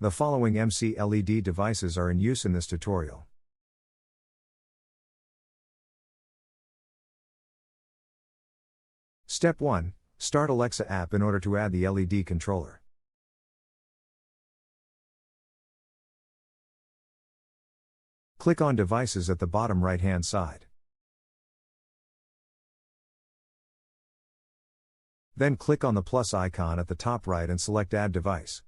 The following MC LED devices are in use in this tutorial. Step 1. Start Alexa app in order to add the LED controller. Click on Devices at the bottom right-hand side. Then click on the plus icon at the top right and select Add Device.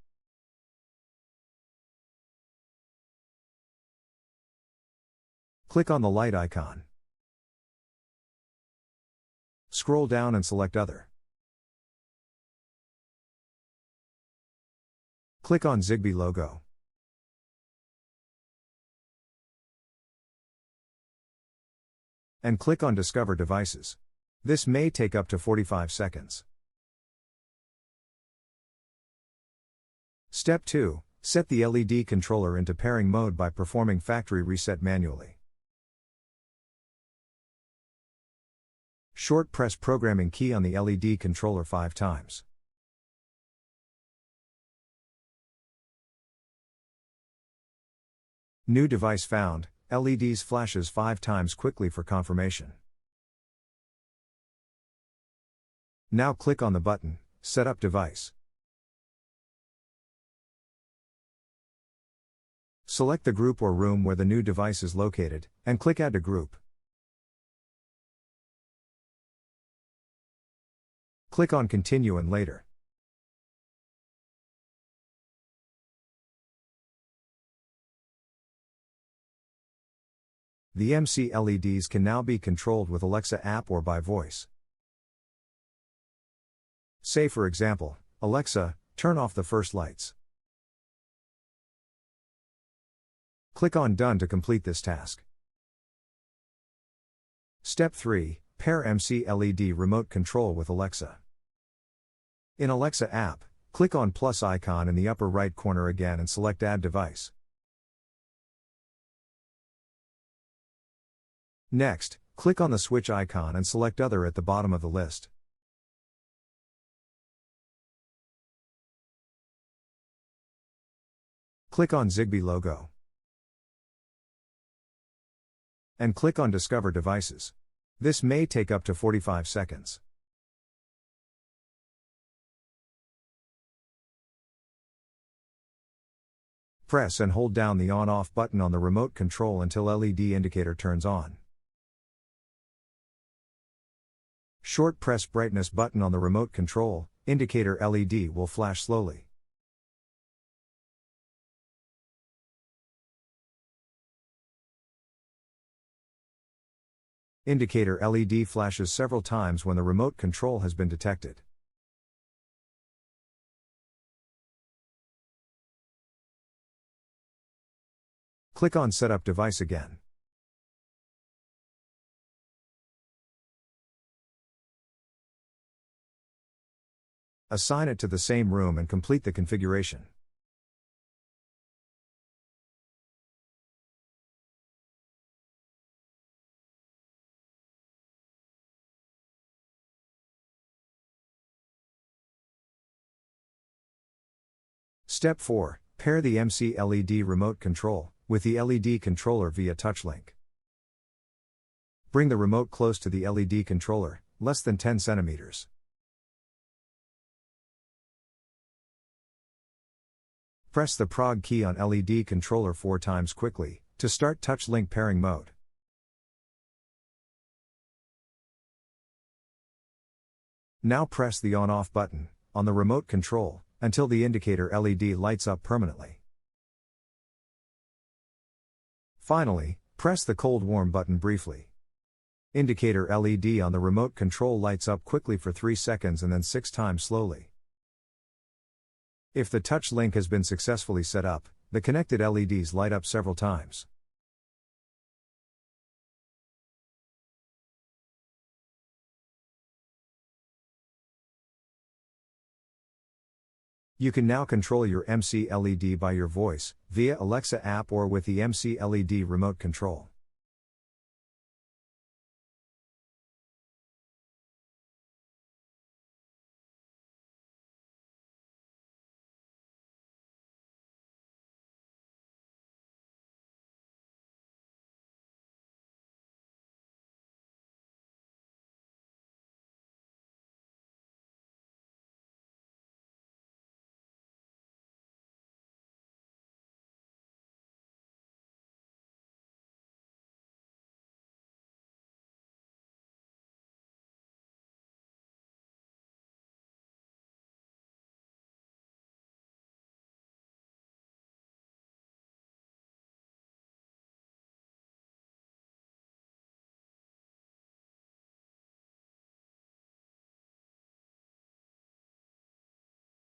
Click on the light icon. Scroll down and select Other. Click on Zigbee logo. And click on Discover Devices. This may take up to 45 seconds. Step 2. Set the LED controller into pairing mode by performing factory reset manually. Short press programming key on the LED controller 5 times. New device found. LEDs flashes 5 times quickly for confirmation. Now click on the button, Set up device. Select the group or room where the new device is located, and click Add to Group. Click on Continue and Later. The MC LEDs can now be controlled with Alexa app or by voice. Say for example, Alexa, turn off the first lights. Click on Done to complete this task. Step 3. Pair MC LED remote control with Alexa. In Alexa app, click on plus icon in the upper right corner again and select Add Device. Next, click on the switch icon and select Other at the bottom of the list. Click on Zigbee logo. And click on Discover Devices. This may take up to 45 seconds. Press and hold down the on-off button on the remote control until LED indicator turns on. Short press brightness button on the remote control, indicator LED will flash slowly. Indicator LED flashes several times when the remote control has been detected. Click on Set up device again. Assign it to the same room and complete the configuration. Step 4. Pair the MC LED remote control with the LED controller via touch link. Bring the remote close to the LED controller, less than 10 centimeters. Press the prog key on LED controller 4 times quickly to start touch link pairing mode. Now press the on-off button on the remote control until the indicator LED lights up permanently. Finally, press the cold-warm button briefly. Indicator LED on the remote control lights up quickly for 3 seconds and then 6 times slowly. If the touch link has been successfully set up, the connected LEDs light up several times. You can now control your MC LED by your voice, via Alexa app or with the MC LED remote control.